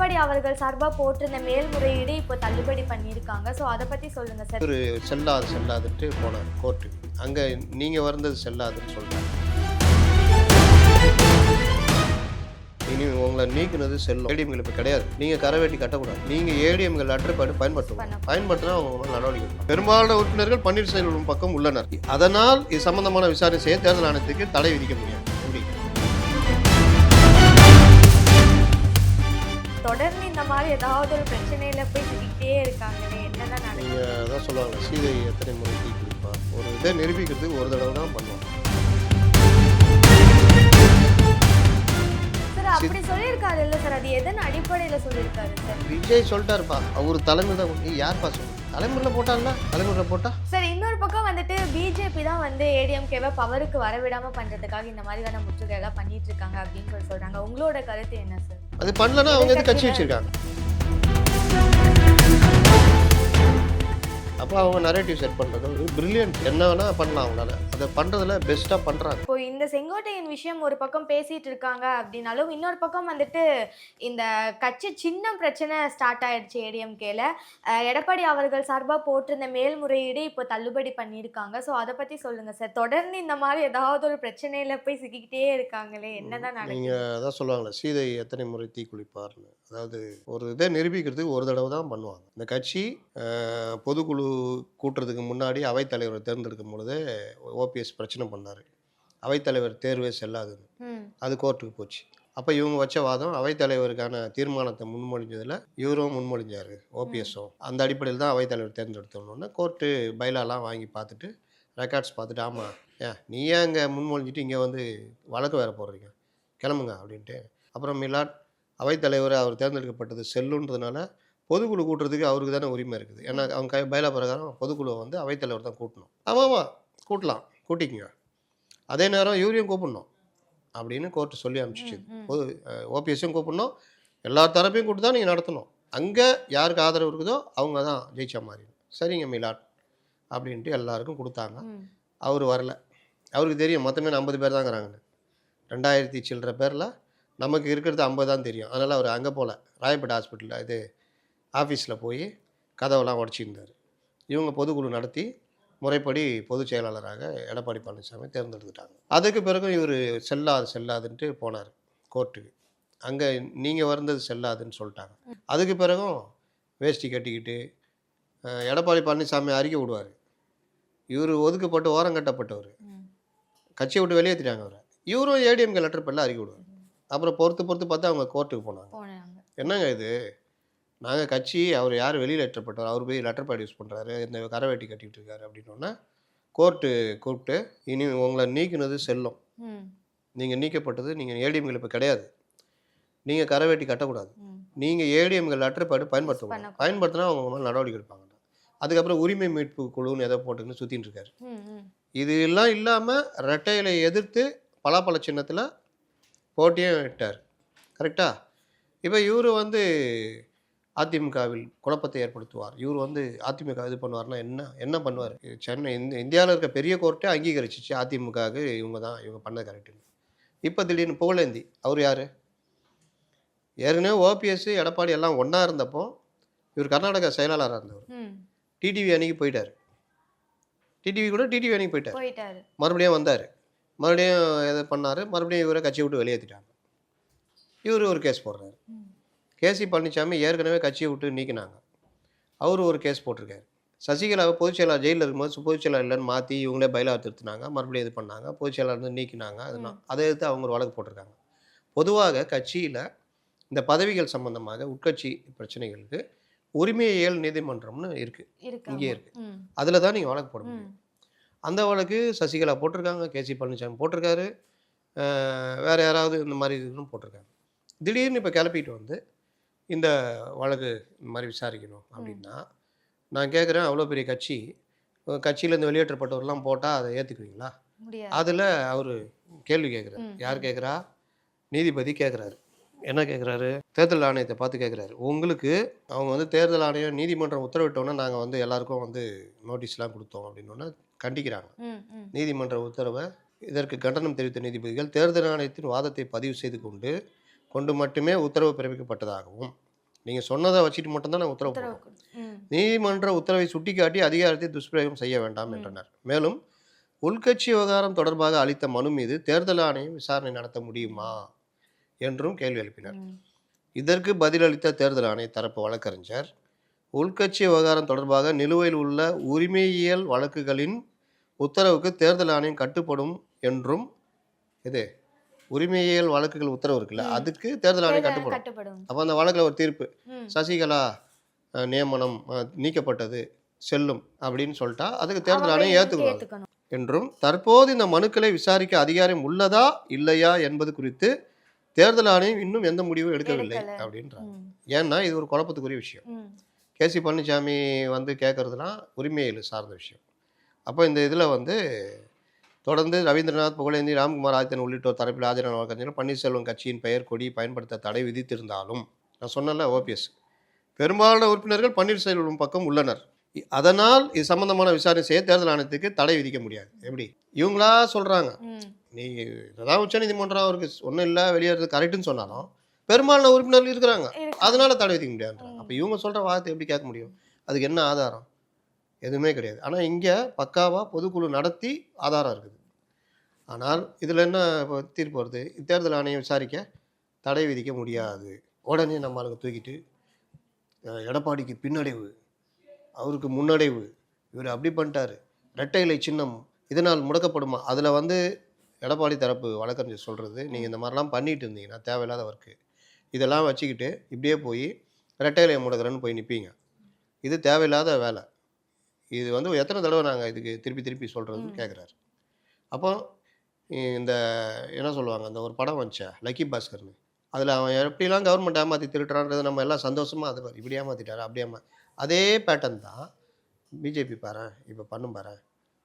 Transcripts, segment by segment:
எடப்பாடி அவர்கள் சார்பா போட்டிருந்த மேல்முறையீடு இப்போ தள்ளுபடி பண்ணியிருக்காங்க. ஸோ அதை பத்தி சொல்லுங்க சார். ஒரு செல்லாதுன்ட்டு போனார் கோர்ட்டுக்கு. அங்கே நீங்கள் வந்தது செல்லாதுன்னு சொல்கிறாங்க. இனி உங்களை நீக்கினது செல்லும். ஏடிஎம்கள் இப்போ கிடையாது. நீங்கள் கரவேட்டி கட்டக்கூடாது. நீங்கள் ஏடிஎம்கள் லெட்டர் பயன்படுத்தணும். பயன்படுத்தினா அவங்க மேலே நடவடிக்கை எடுப்பாங்க. பெரும்பாலான உறுப்பினர்கள் பன்னீர்செல்வம் பக்கம் உள்ளனர். அதனால் இது சம்பந்தமான விசாரணை செய்ய தேர்தல் ஆணையத்துக்கு தடை விதிக்க முடியாது. தொடர்ந்து இந்த மாதிரி ஏதாவது ஒரு பிரச்சனையில போய் சிக்கிட்டே இருக்காங்களே, என்னதான் நடக்குது? நீங்கள் அதான் சொல்லுவாங்க, சீதை எத்தனை முறை டீ குடிப்பா. ஒரு இதை நிரூபிக்கிறதுக்கு ஒரு தடவை தான் பண்ணுவாங்க. சார் அப்படி சொல்லியிருக்காரு இல்லை சார், அது எதன் அடிப்படையில் சொல்லியிருக்காரு சார்? விஜய் சொல்லிட்டாருப்பா, அவர் தலைமை தான். நீ யார்ப்பா சொல்லு? தலைமுறையில் போட்டாங்களா? தலைமுறையில் போட்டா சார் இன்னொரு பக்கம் வந்துட்டு பிஜேபி தான் வந்து ஏடிஎம்கேவை பவருக்கு வரவிடாம பண்றதுக்காக இந்த மாதிரியான முற்றுகை எல்லாம் பண்ணிட்டு இருக்காங்க அப்படின்னு சொல்றாங்க. உங்களோட கருத்து என்ன சார்? அது பண்ணலன்னா அவங்க எது கட்சி வச்சிருக்காங்க. அப்போ அவங்க நரேட்டிவ் செட் பண்ணுறது ஒரு பிரில்லியன்ட். என்ன வேணால் பண்ணலாம் அவங்களால. அதை பண்ணுறதுல பெஸ்ட்டாக பண்ணுறாங்க. இப்போ இந்த செங்கோட்டையின் விஷயம் ஒரு பக்கம் பேசிட்டு இருக்காங்க அப்படின்னாலும், இன்னொரு பக்கம் வந்துட்டு இந்த கட்சி சின்னம் பிரச்சனை ஸ்டார்ட் ஆயிடுச்சு ஏடிஎம்கேல. எடப்பாடி அவர்கள் சார்பாக போட்டிருந்த மேல்முறையீடு இப்போ தள்ளுபடி பண்ணியிருக்காங்க. ஸோ அதை பற்றி சொல்லுங்க சார். தொடர்ந்து இந்த மாதிரி ஏதாவது ஒரு பிரச்சனையில் போய் சிக்கிக்கிட்டே இருக்காங்களே, என்னதான் நடக்குது? நீங்கள் அதான் சொல்லுவாங்களே, சீதை எத்தனை முறை தீ குளிப்பார்னு. அதாவது ஒரு இதை நிரூபிக்கிறதுக்கு ஒரு தடவை தான் பண்ணுவாங்க. இந்த கட்சி பொதுக்குழு கூட்டுறதுக்கு முன்னாடி அவைத்தலைவரை தேர்ந்தெடுக்கும் பொழுதே ஓபிஎஸ் பிரச்சனை பண்ணார். அவைத்தலைவர் தேர்வே செல்லாதுன்னு. அது கோர்ட்டுக்கு போச்சு. அப்போ இவங்க வச்ச வாதம், அவைத்தலைவருக்கான தீர்மானத்தை முன்மொழிஞ்சதில் இவரும் முன்மொழிஞ்சார், ஓபிஎஸும். அந்த அடிப்படையில் தான் அவைத்தலைவர் தேர்ந்தெடுத்தோன்னு கோர்ட்டு பைலாலாம் வாங்கி பார்த்துட்டு, ரெக்கார்ட்ஸ் பார்த்துட்டு, ஆமாம் நீ ஏன் அங்கே முன்மொழிஞ்சிட்டு இங்கே வந்து வழக்கு வேறு போடுறீங்க, கிளம்புங்க அப்படின்ட்டு. அப்புறம் மிலாட் அவைத்தலைவர் அவர் தேர்ந்தெடுக்கப்பட்டது செல்லுன்றதுனால பொதுக்குழு கூட்டுறதுக்கு அவருக்கு தானே உரிமை இருக்குது. ஏன்னா அவங்க பைலா பிரகாரம் பொதுக்குழுவை வந்து அவைத்தலைவர் தான் கூட்டணும். ஆமாம் கூட்டலாம், கூட்டிக்குங்க. அதே நேரம் இவரையும் கூப்பிடணும் அப்படின்னு கோர்ட்டு சொல்லி அனுப்பிச்சிச்சு. ஓபிஎஸும் கூப்பிடணும், எல்லா தரப்பையும் கூப்பிட்டு தான் நீங்கள் நடத்தணும். அங்கே யாருக்கு ஆதரவு இருக்குதோ அவங்க தான் ஜெயிச்ச மாதிரி. சரிங்க மிலாட் அப்படின்ட்டு எல்லாருக்கும் கொடுத்தாங்க. அவர் வரல. அவருக்கு தெரியும் மொத்தமே 50 பேர் தாங்கிறாங்கன்னு. 2000 சில்லற பேரில் நமக்கு இருக்கிறது 50 தான் தெரியும். அதனால் அவர் அங்கே போகல, ராயப்பேட்டை ஹாஸ்பிட்டலில் இது ஆஃபீஸில் போய் கதவெல்லாம் உடச்சிருந்தார். இவங்க பொதுக்குழு நடத்தி முறைப்படி பொதுச் செயலாளராக எடப்பாடி பழனிசாமி தேர்ந்தெடுத்துட்டாங்க. அதுக்கு பிறகு இவர் செல்லாதுன்ட்டு போனார் கோர்ட்டுக்கு. அங்கே நீங்கள் வந்தது செல்லாதுன்னு சொல்லிட்டாங்க. அதுக்கு பிறகும் வேஷ்டி கட்டிக்கிட்டு எடப்பாடி பழனிசாமி அறிக்கை விடுவார். இவர் ஒதுக்கப்பட்டு ஓரம் கட்டப்பட்டவர், கட்சியை விட்டு வெளியேற்றிட்டாங்க அவரை. இவரும் ஏடிஎம்கே லெட்டர் பேரில் அறிக்கை விடுவார். அப்புறம் பொறுத்து பார்த்தா அவங்க கோர்ட்டுக்கு போனாங்க. என்னங்க இது, நாங்கள் கட்சி அவர் யார் வெளியில் ஏற்றப்பட்டார், அவர் போய் லெட்டர் பேட் யூஸ் பண்ணுறாரு, இந்த கரவேட்டி கட்டிகிட்டு இருக்காரு அப்படின்னோன்னா கோர்ட்டு கூப்பிட்டு, இனி உங்களை நீக்கினது செல்லும். நீங்கள் நீக்கப்பட்டது, நீங்கள் ஏடிஎம்கள் இப்போ கிடையாது. நீங்கள் கரவேட்டி கட்டக்கூடாது. நீங்கள் ஏடிஎம்கள் லெட்டர் பேடு பயன்படுத்தக்கூடாது. பயன்படுத்தினா அவங்க மேலே நடவடிக்கை எடுப்பாங்க. அதுக்கப்புறம் உரிமை மீட்பு குழுன்னு எதை போட்டுன்னு சுற்றின்னு இருக்காரு. இது எல்லாம் இல்லாமல் ரெட்டையிலை எதிர்த்து பலாப்பழ சின்னத்தில் போட்டியே விட்டார். கரெக்டாக? இப்போ இவர் வந்து அதிமுகவில் குழப்பத்தை ஏற்படுத்துவார். இவர் வந்து அதிமுக இது பண்ணுவார்னா என்ன பண்ணுவார்? சென்னை இந்தியாவில் இருக்க பெரிய கோர்ட்டே அங்கீகரிச்சிச்சு அதிமுகவுக்கு இவங்க பண்ணது கரெக்டுன்னு. இப்போ திடீர்னு புகழேந்தி, அவர் யார்? ஏற்கனவே ஓபிஎஸ் எடப்பாடி எல்லாம் ஒன்றா இருந்தப்போ இவர் கர்நாடகா செயலாளராக இருந்தவர். டிடிவி அணிக்கு போயிட்டார். டிடிவி அணிக்கு போயிட்டார். மறுபடியும் வந்தார். மறுபடியும் எதை பண்ணார்? மறுபடியும் இவரை கட்சியை விட்டு வெளியேற்றிட்டாங்க. இவர் ஒரு கேஸ் போடுறாரு. கேசி பழனிசாமி ஏற்கனவே கட்சியை விட்டு நீக்கினாங்க. அவர் ஒரு கேஸ் போட்டிருக்காரு. சசிகலாவை பொதுச்செயலாளர் ஜெயிலில் இருக்கும்போது பொதுச்செயலாளர் இல்லைன்னு மாற்றி இவங்களே பைலா திருத்தினாங்க. மறுபடியும் இது பண்ணாங்க, பொதுச்செயலாளர் நீக்கினாங்க. அதெல்லாம் அதை எடுத்து அவங்க ஒரு வழக்கு போட்டிருக்காங்க. பொதுவாக கட்சியில் இந்த பதவிகள் சம்பந்தமாக உட்கட்சி பிரச்சனைகளுக்கு உரிமையியல் நீதிமன்றம்னு இருக்குது, இங்கே இருக்குது. அதில் தான் நீங்கள் வழக்கு போட முடியும். அந்த வழக்கு சசிகலா போட்டிருக்காங்க, கேசி பழனிசாமி போட்டிருக்காரு, வேறு யாராவது இந்த மாதிரி இதுன்னு போட்டிருக்காங்க. திடீர்னு இப்போ கிளப்பிட்டு வந்து இந்த வழக்கு இந்த மாதிரி விசாரிக்கணும் அப்படின்னா நான் கேட்குறேன், அவ்வளோ பெரிய கட்சியிலேருந்து வெளியேற்றப்பட்டவரெலாம் போட்டால் அதை ஏற்றுக்குவீங்களா? அதில் அவர் கேள்வி கேட்குறாரு. யார் கேட்குறா? நீதிபதி கேட்குறாரு. என்ன கேட்குறாரு? தேர்தல் ஆணையத்தை பார்த்து கேட்குறாரு. உங்களுக்கு அவங்க வந்து தேர்தல் ஆணையம் நீதிமன்றம் உத்தரவிட்டோன்னா நாங்கள் வந்து எல்லாருக்கும் வந்து நோட்டீஸ்லாம் கொடுத்தோம் அப்படின்னோன்னா கண்டிக்கிறாங்க. நீதிமன்ற உத்தரவை இதற்கு கண்டனம் தெரிவித்த நீதிபதிகள் தேர்தல் ஆணையத்தின் வாதத்தை பதிவு செய்து கொண்டு மட்டுமே உத்தரவு பிறப்பிக்கப்பட்டதாகவும் நீங்கள் சொன்னதை வச்சுட்டு மட்டும்தான் நான் உத்தரவு உத்தரவு போடுறோம். ம். நீதிமன்ற உத்தரவை சுட்டிக்காட்டி அதிகாரத்தை துஷ்பிரயோகம் செய்ய வேண்டாம் என்றனர். மேலும் உள்கட்சி விவகாரம் தொடர்பாக அளித்த மனு மீது தேர்தல் ஆணையம் விசாரணை நடத்த முடியுமா என்றும் கேள்வி எழுப்பினர். ம். இதற்கு பதிலளித்த தேர்தல் ஆணைய தரப்பு வழக்கறிஞர், உள்கட்சி விவகாரம் தொடர்பாக நிலுவையில் உள்ள உரிமையியல் வழக்குகளின் உத்தரவுக்கு தேர்தல் ஆணையம் கட்டுப்படும் என்றும், இது உரிமையியல் வழக்குகள் உத்தரவு இருக்குல்ல, அதுக்கு தேர்தல் ஆணையம் கட்டுப்படும். கட்டுப்படும். அப்போ அந்த வழக்கில் ஒரு தீர்ப்பு, ம். சசிகலா நியமனம் நீக்கப்பட்டது செல்லும் அப்படின்னு சொல்லிட்டா அதுக்கு தேர்தல் அவங்க ஆணையம் ஏற்றுக்கணும் ஏத்துக்கணும். என்றும், தற்போது இந்த மனுக்களை விசாரிக்க அதிகாரம் உள்ளதா இல்லையா என்பது குறித்து தேர்தல் ஆணையம் இன்னும் எந்த முடிவும் எடுக்கவில்லை எடுக்கல. அப்படின்றாங்க. ம். ஏன்னா இது ஒரு குழப்பத்துக்குரிய விஷயம். ம். கேசி பழனிசாமி வந்து கேட்கறதுலாம் உரிமையியல் சார்ந்த விஷயம். அப்போ இந்த இதில் வந்து தொடர்ந்து ரவீந்திரநாத், புகழேந்தி, ராம்குமார் ஆதித்தன் உள்ளிட்டோர் தரப்பில் ஆஜரான வழக்கறிஞர் பன்னீர்செல்வம் கட்சியின் பெயர் கொடி பயன்படுத்த தடை விதித்திருந்தாலும், நான் சொன்னல ஓபிஎஸ் பெரும்பாலான உறுப்பினர்கள் பன்னீர்செல்வம் பக்கம் உள்ளனர். அதனால் இது சம்பந்தமான விசாரணை செய்ய தேர்தல் ஆணையத்துக்கு தடை விதிக்க முடியாது. எப்படி இவங்களா சொல்கிறாங்க, ம். நீ இதெல்லாம் உச்சநீதிமன்றம் அவருக்கு ஒன்றும் இல்லை வெளியேறது கரெக்டுன்னு சொன்னாலும் பெரும்பாலான உறுப்பினர்கள் இருக்கிறாங்க, இருக்கு. அதனால தடை விதிக்க முடியாதுன்றாங்க. அப்போ இவங்க சொல்கிற வார்த்தை எப்படி கேட்க முடியும்? அதுக்கு என்ன ஆதாரம்? எதுவுமே கிடையாது. ஆனால் இங்கே பக்காவாக பொதுக்குழு நடத்தி ஆதாரம் இருக்குது. ஆனால் இதில் என்ன இப்போ தீர்ப்பு வருது, தேர்தல் ஆணையம் விசாரிக்க தடை விதிக்க முடியாது. உடனே நம்ம ஆளுங்க தூக்கிட்டு எடப்பாடிக்கு பின்னடைவு, அவருக்கு முன்னடைவு, இவர் அப்படி பண்ணிட்டாரு, இரட்டை இலை சின்னம் இதனால் முடக்கப்படுமா? அதில் வந்து எடப்பாடி தரப்பு வழக்கறிஞர் சொல்கிறது, நீங்கள் இந்த மாதிரிலாம் பண்ணிட்டு இருந்தீங்கன்னா தேவையில்லாத ஒர்க்கு, இதெல்லாம் வச்சுக்கிட்டு இப்படியே போய் இரட்டை இலையை முடக்கிறேன்னு போய் நிற்பீங்க, இது தேவையில்லாத வேலை. இது வந்து எத்தனை தடவை நாங்கள் இதுக்கு திருப்பி திருப்பி சொல்கிறதுன்னு கேட்குறாரு. அப்போ இந்த என்ன சொல்லுவாங்க, அந்த ஒரு படம் வந்துச்சா லக்கி பாஸ்கர்னு, அதில் அவன் எப்படிலாம் கவர்மெண்ட் ஏமாற்றி திருட்டுறான்றது நம்ம எல்லாம் சந்தோஷமாக அது பாரு, இப்படி ஏமாற்றிட்டாரு அப்படி அதே பேட்டர்ன் தான் பிஜேபி பாரு இப்போ பண்ணும் பாரு.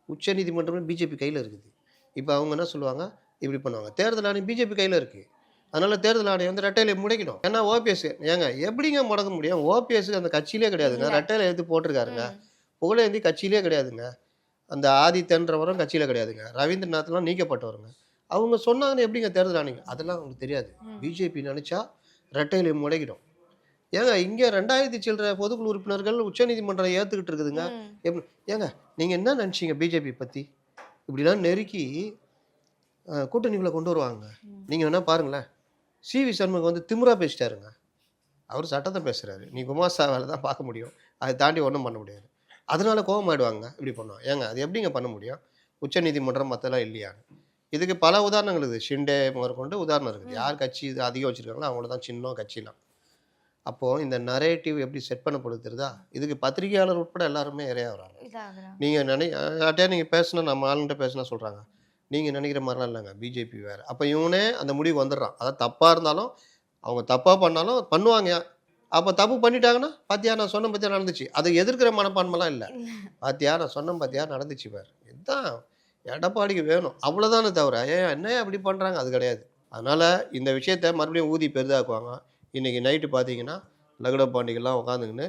உச்ச நீதிமன்றமே பிஜேபி கையில் இருக்குது. இப்போ அவங்க என்ன சொல்லுவாங்க, இப்படி பண்ணுவாங்க. தேர்தல் ஆணையம் பிஜேபி கையில் இருக்குது, அதனால் தேர்தல் ஆணையம் வந்து ரெட்டையில முடைக்கணும். ஏன்னா ஓபிஎஸ் ஏங்க எப்படிங்க முடக்க முடியும்? ஓபிஎஸ் அந்த கட்சியிலே கிடையாதுங்க, ரெட்டையில எடுத்து போட்டிருக்காருங்க. புகழேந்தி கட்சியிலே கிடையாதுங்க, அந்த ஆதித்தன்றவரும் கட்சியில் கிடையாதுங்க, ரவீந்திரநாத்லாம் நீக்கப்பட்டவருங்க. அவங்க சொன்னாங்கன்னு எப்படிங்க தேர்தல் ஆணையம்? அதெல்லாம் அவங்களுக்கு தெரியாது. பிஜேபி நினச்சா ரெட்டையில முடைக்கிடும். ஏங்க இங்கே 2000 சில்லற பொதுக்குழு உறுப்பினர்கள் உச்சநீதிமன்றம் ஏற்றுக்கிட்டு இருக்குதுங்க. எப்படி ஏங்க நீங்கள் என்ன நினச்சிங்க பிஜேபி பற்றி? இப்படிலாம் நெருக்கி கூட்டணிக்குள்ளே கொண்டு வருவாங்க. நீங்கள் வேணால் பாருங்களேன், சிவி சண்முகம் வந்து திமிரா பேசிட்டாருங்க. அவர் சட்டத்தை பேசுகிறாரு, நீ குமாஸ்தா வேலை தான் பார்க்க முடியும், அதை தாண்டி ஒன்றும் பண்ண முடியாது. அதனால கோபம் ஆயிடுவாங்க, இப்படி பண்ணுவோம். ஏங்க அது எப்படிங்க பண்ண முடியும்? உச்சநீதிமன்றம் மற்றெல்லாம் இல்லையான்னு. இதுக்கு பல உதாரணங்கள் இருக்குது. ஷிண்டே முதற்கொண்டு உதாரணம் இருக்குது. யார் கட்சி இது அதிகம் வச்சுருக்காங்களோ அவங்கள தான் சின்னம் கட்சிலாம். அப்போது இந்த நரேட்டிவ் எப்படி செட் பண்ணப்படுத்துறதா, இதுக்கு பத்திரிகையாளர் உட்பட எல்லாருமே இரையாகிறாங்க. நீங்கள் யார்கிட்டயா நீங்கள் பேசினா, நம்ம ஆளுங்கிட்ட பேசினா சொல்கிறாங்க, நீங்கள் நினைக்கிற மாதிரிலாம் இல்லைங்க, பிஜேபி வேறு. அப்போ இவனே அந்த முடிவு வந்துடுறான். அதாவது தப்பாக இருந்தாலும் அவங்க தப்பாக பண்ணாலும் பண்ணுவாங்க. அப்போ தப்பு பண்ணிட்டாங்கன்னா, பாத்தியா நான் சொன்ன பற்றியா நடந்துச்சு, அதை எதிர்க்கிற மனப்பான்மைலாம் இல்லை. பாத்தியா நான் சொன்ன பற்றியா நடந்துச்சு வேறு, இதுதான் எடப்பாடிக்கு வேணும், அவ்வளோதானே தவிர என்ன அப்படி பண்ணுறாங்க அது கிடையாது. அதனால் இந்த விஷயத்தை மறுபடியும் ஊதி பெரிதாக்குவாங்க. இன்றைக்கி நைட்டு பார்த்தீங்கன்னா லகுட பாண்டிகள்லாம் உட்காந்துக்கின்னு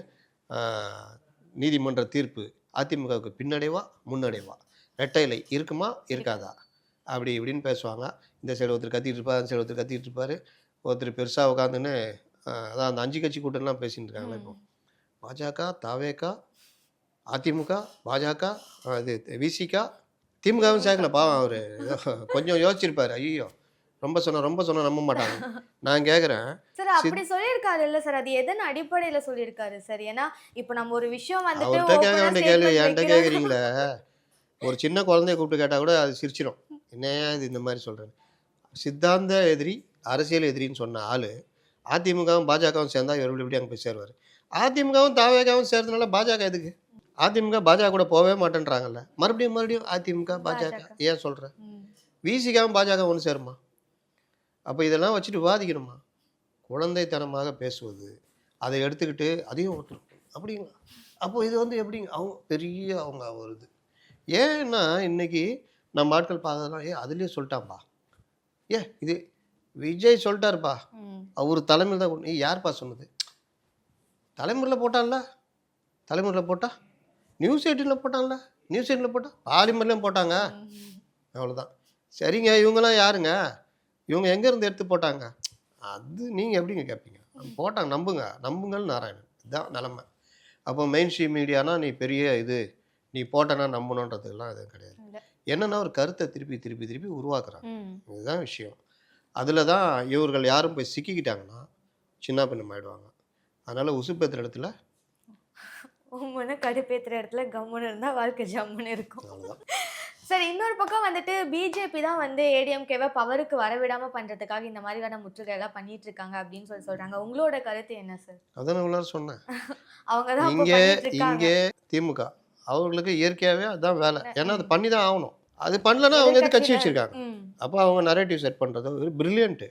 நீதிமன்ற தீர்ப்பு அதிமுகவுக்கு பின்னடைவா முன்னடைவா, ரெட்டை இலை இருக்குமா இருக்காதா அப்படி இப்படின்னு பேசுவாங்க. இந்த சைடு ஒருத்தர் கத்திட்டு இருப்பார், அந்த சைடு ஒருத்தர் கத்திட்டு இருப்பார். ஒருத்தர் பெருசாக உட்காந்துன்னு அதான் அந்த 5 கட்சி கூட்டம்லாம் பேசிட்டு இருக்காங்களே இப்போ. பாஜக, தாவேகா, அதிமுக, பாஜக, இது விசிகா, திமுகவும் சேர்க்கல பாவம். அவர் கொஞ்சம் யோசிச்சிருப்பார், ஐயோ ரொம்ப சொன்ன நம்ப மாட்டாங்க. நான் கேட்குறேன் சார், அப்படி சொல்லியிருக்காரு இல்லை சார், அது எதன் அடிப்படையில் சொல்லியிருக்காரு சார்? ஏன்னா இப்போ நம்ம ஒரு விஷயம் வந்துட்டு அவர்கிட்ட கேட்க open ஆ வேண்டிய கேள்வி statement என்கிட்ட வைக்கிறோம். கேட்குறீங்களே. ஒரு சின்ன குழந்தைய கூப்பிட்டு கேட்டால் கூட அது சிரிச்சிடும், என்னையா இது இந்த மாதிரி சொல்கிறேன். சித்தாந்த எதிரி அரசியல் எதிரின்னு சொன்ன ஆள் அதிமுகவும் பாஜகவும் சேர்ந்தா இவர் இப்படி அங்கே போய் சேருவார். அதிமுகவும் தாவேகாவும் சேர்றதுனால பாஜக எதுக்கு? அதிமுக பாஜக கூட போகவே மாட்டேன்றாங்கல்ல, மறுபடியும் அதிமுக பாஜக ஏன் சொல்கிறேன்? விசிகாவும் பாஜக ஒன்று சேருமா? அப்போ இதெல்லாம் வச்சுட்டு விவாதிக்கணுமா? குழந்தைத்தனமாக பேசுவது, அதை எடுத்துக்கிட்டு அதையும் ஓட்டணும் அப்படிங்களா? அப்போது இது வந்து எப்படிங்க அவங்க பெரிய அவங்க வருது. ஏன்னா இன்னைக்கு நம்ம ஆட்கள் பார்க்கறதுலாம், அதுலேயே சொல்லிட்டான்ப்பா, இது விஜய் சொல்லிட்டாருப்பா, அவர் தலைமையில் தான். நீ யார்ப்பா சொன்னது? தலைமுறையில் போட்டான்ல, தலைமுறையில் போட்டா, நியூஸ் 18 போட்டான்ல, நியூஸ் 18 போட்டால் பாலிமர்லேயும் போட்டாங்க, அவ்வளோதான். சரிங்க, இவங்கெல்லாம் யாருங்க? இவங்க எங்கேருந்து எடுத்து போட்டாங்க? அது நீங்கள் எப்படிங்க கேட்பீங்க? போட்டாங்க. நம்புங்க, நம்புங்கள் நாராயணன். இதுதான் நிலைமை. அப்போ மெயின் ஸ்ட்ரீம் மீடியானா நீ பெரிய இது, நீ போட்டனா நம்பணுன்றதுலாம் எதுவும் கிடையாது. இல்ல. என்னன்னா ஒரு கருத்தை திருப்பி திருப்பி திருப்பி உருவாக்குறாங்க. ம். இதுதான் விஷயம். அதில் தான் இவர்கள் யாரும் போய் சிக்கிக்கிட்டாங்கன்னா சின்ன பின்னம் ஆயிடுவாங்க. அதனால் உசுப்பேத்துற இடத்துல உம்முன்னு கடுப்பேத்துற இடத்துல கம்முன்னு இருந்தா வாழ்க்கை ஜம்முன்னு இருக்கும். அவ்வளோதான். சரி, இன்னொரு பக்கம் வந்துட்டு பிஜேபி தான் வந்து ஏடிஎம்கேவை பவருக்கு வரவிடாம பண்றதுக்காக இந்த மாதிரியான முற்றுகையெல்லாம் பண்ணிட்டு இருக்காங்க அப்படின்னு சொல்றாங்க. உங்களோட கருத்து என்ன சார்? அதான் நான் இவ்வளோ சொன்னேன். அவங்க தான் அப்போ இங்கே பண்ணிட்டு இருக்காங்க. இங்கே திமுக அவங்களுக்கு இயற்கையாகவே அதுதான் வேலை. ஏன்னா அது பண்ணி தான் ஆகணும். அது பண்ணலன்னா அவங்க எது கட்சி வச்சுருக்காங்க. ம். அப்போ அவங்க நரேட்டிவ் செட் பண்ணுறது ஒரு பிரில்லியன்ட்டு.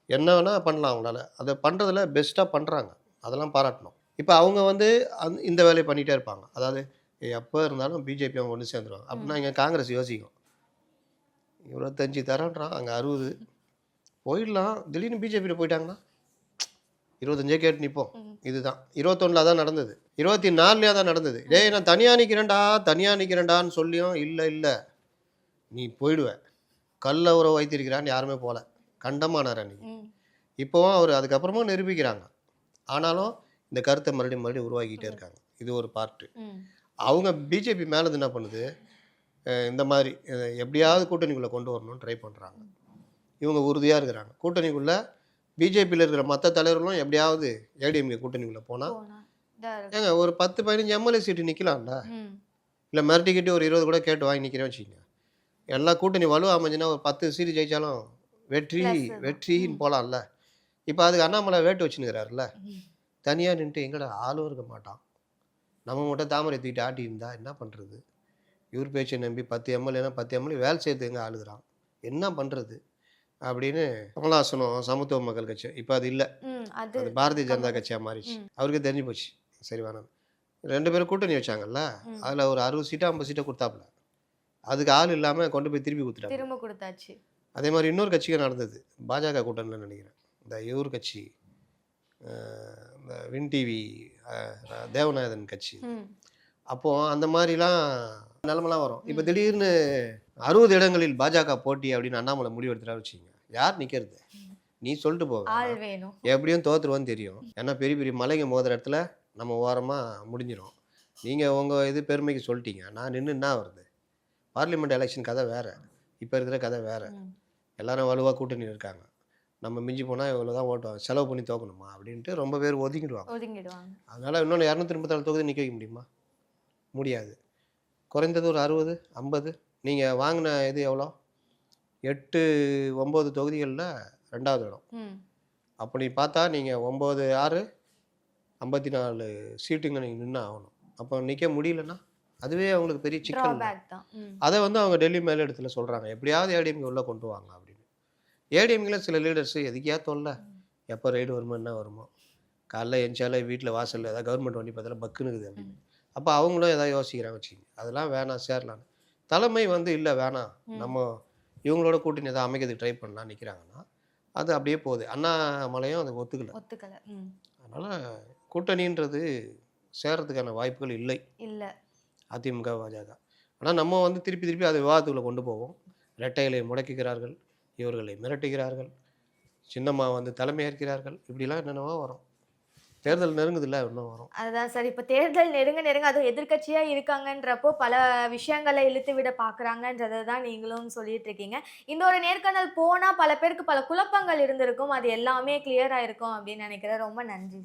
என்ன வேணால் பண்ணலாம் அவங்களால. அதை பண்ணுறதுல பெஸ்ட்டாக பண்ணுறாங்க. அதெல்லாம் பாராட்டணும். இப்போ அவங்க வந்து இந்த வேலையை பண்ணிகிட்டே இருப்பாங்க. அதாவது எப்போ இருந்தாலும் பிஜேபி அவங்க ஒன்று சேர்ந்துருவாங்க. அப்படின்னா இங்கே காங்கிரஸ் யோசிக்கும். 25 தரேன்றான், அங்கே 60 போயிடலாம். திடீர்னு பிஜேபியில் போயிட்டாங்கன்னா 25 கேட்டு நிற்போம். ம். இதுதான் 21 தான் நடந்தது. 24 தான் நடந்தது. டேய் நான் தனியாக நிற்கிறேன்டான்னு சொல்லியும் இல்லை நீ போயிடுவ. கல்ல உறவு வைத்திருக்கிறான்னு யாருமே போகல. கண்டமானார் அன்னைக்கு. ம். இப்போவும் அவர் அதுக்கப்புறமும் நிரூபிக்கிறாங்க. ஆனாலும் இந்த கருத்தை மறுபடியும் உருவாக்கிட்டே இருக்காங்க. இது ஒரு பார்ட்டு. ம். அவங்க பிஜேபி மேலது என்ன பண்ணுது, இந்த மாதிரி எப்படியாவது கூட்டணிக்குள்ளே கொண்டு வரணும்னு ட்ரை பண்ணுறாங்க. இவங்க உறுதியாக இருக்கிறாங்க. கூட்டணிக்குள்ளே பிஜேபியில் இருக்கிற மற்ற தலைவர்களும் எப்படியாவது ஏடிஎம்கே கூட்டணிக்குள்ளே போனால் போனா இதா இருக்கும். ஏங்க ஒரு 10-15 எம்எல்ஏ சீட்டு நிற்கலாம்ல. ம். இல்லை மிரட்டிக்கிட்டு ஒரு 20 கூட கேட்டு வாங்கி நிற்கிறேன் வச்சுக்கோங்க. எல்லா கூட்டணி வலுவாக அமைஞ்சுன்னா ஒரு 10 சீட்டு ஜெயிச்சாலும் Plus தான். வெற்றின்னு போகலாம்ல. இப்போ அதுக்கு அண்ணாமலை வேட்டு வச்சுன்னுக்கிறாருல்ல. தனியாக நின்றுட்டு எங்கடா ஆளும் இருக்க மாட்டான், நம்ம மட்டும் தாமரை தூக்கிட்டு ஆட்டி இருந்தா என்ன பண்ணுறது? இவர் பேச்சை நம்பி 10 எம்எல்ஏனா 10 எம்எல்ஏ வேலை செய்யறது எங்கே ஆளுகிறான், என்ன பண்ணுறது அப்படின்னு கமலஹாசனும் சமத்துவ மக்கள் கட்சி இப்போ அது இல்லை, ம். அது அது பாரதிய ஜனதா கட்சியாக மாறிடுச்சு. ம். அவருக்கு தெரிஞ்சு போச்சு சரி வேணாம். 2 பேரும் கூட்டணி வச்சாங்கல்ல, ம். அதில் ஒரு 60 சீட்டோ 50 சீட்டோ கொடுத்தாப்புல. அதுக்கு ஆள் இல்லாமல் கொண்டு போய் திருப்பி கொடுத்துட்டாங்க. திரும்ப கொடுத்தாச்சு. அதே மாதிரி இன்னொரு கட்சிக்கு நடந்தது, பாஜக கூட்டணியில் நினைக்கிறேன். இந்த இவர் கட்சி, இந்த வின் டிவி தேவநாதன் கட்சி. ம். அப்போது அந்த மாதிரிலாம் நிலமெல்லாம் வரும். இப்போ திடீர்னு 60 இடங்களில் பாஜக போட்டி அப்படின்னு அண்ணாமலை முடிவெடுத்துட்டாரு வச்சுக்கோங்க, யார் நிற்கிறது? நீ சொல்லிட்டு போக, ஆள் வேணும். எப்படியும் தோற்றுருவோன்னு தெரியும். ஏன்னா பெரிய பெரிய மலைங்க மோதுற இடத்துல நம்ம ஓரமாக முடிஞ்சிடும். நீங்கள் உங்கள் இது பெருமைக்கு சொல்லிட்டீங்க, நான் நின்று என்ன வருது? பார்லிமெண்ட் எலெக்ஷன் கதை வேறு, இப்போ இருக்கிற கதை வேறு. ம். எல்லாரும் வலுவாக கூட்டணி இருக்காங்க. நம்ம மிஞ்சி போனால் இவ்வளோ தான் ஓட்டுவாங்க, செலவு பண்ணி தோக்கணுமா அப்படின்ட்டு ரொம்ப பேர் ஒதுங்கிடுவாங்க. ஒதுங்கிடுவாங்க. அதனால் இன்னொன்று 234 தொகுதி நிற்க வைக்க முடியுமா? முடியாது. குறைந்தது ஒரு 60 50. நீங்கள் வாங்கின இது எவ்வளோ? 8 9 தொகுதிகளில் 2வது இடம். ம். அப்படி பார்த்தா நீங்கள் 9 6 54 சீட்டுங்க நீங்கள் நின்று ஆகணும். அப்போ நிற்க முடியலன்னா அதுவே அவங்களுக்கு பெரிய சிக்கல். ட்ராபேக் தான். ம். அதை வந்து அவங்க டெல்லி மேல் இடத்துல சொல்கிறாங்க, எப்படியாவது ஏடிஎம்கே உள்ளே கொண்டு வாங்க அப்படின்னு. ஏடிஎம்கேல சில லீடர்ஸு எதுக்கியா தொல்லை, எப்போ ரைடு வருமோ என்ன வருமோ, காலைல எஞ்சாலே வீட்டில் வாசலில் ஏதாவது கவர்மெண்ட் வண்டி பார்த்தால பக்குனுக்குது அப்படின்னு. அப்போ அவங்களும் எதாவது யோசிக்கிறாங்க வச்சுக்கோங்க, அதெல்லாம் வேணாம் சேரலான்னு. தலைமை வந்து இல்லை வேணாம், நம்ம இவங்களோட கூட்டணி எதாவது அமைக்கிறதுக்கு ட்ரை பண்ணலாம் நிற்கிறாங்கன்னா அது அப்படியே போகுது. அண்ணாமலையும் அதை ஒத்துக்கலை. ம். அதனால் கூட்டணின்றது சேரத்துக்கான வாய்ப்புகள் இல்லை இல்ல. அதிமுக பாஜக. ஆனால் நம்ம வந்து திருப்பி திருப்பி அதை விவாதத்துக்குள்ளே கொண்டு போவோம். இரட்டைகளை முடக்குகிறார்கள், இவர்களை மிரட்டுகிறார்கள், சின்னம்மா வந்து தலைமையேற்கிறார்கள், இப்படிலாம் என்னென்னவோ வரும். தேர்தல் நெருங்குதில்ல, இன்னும் வரும். அதுதான் சார். இப்ப தேர்தல் நெருங்க அதுவும் எதிர்க்கட்சியா இருக்காங்கன்றப்போ பல விஷயங்களை இழுத்து விட பார்க்குறாங்கன்றத தான் நீங்களும் சொல்லிட்டு இருக்கீங்க. இந்த ஒரு நேர்காணல் போனா பல பேருக்கு பல குழப்பங்கள் இருந்திருக்கும். அது எல்லாமே கிளியர் ஆயிருக்கும் அப்படின்னு நினைக்கிறேன். ரொம்ப நன்றி.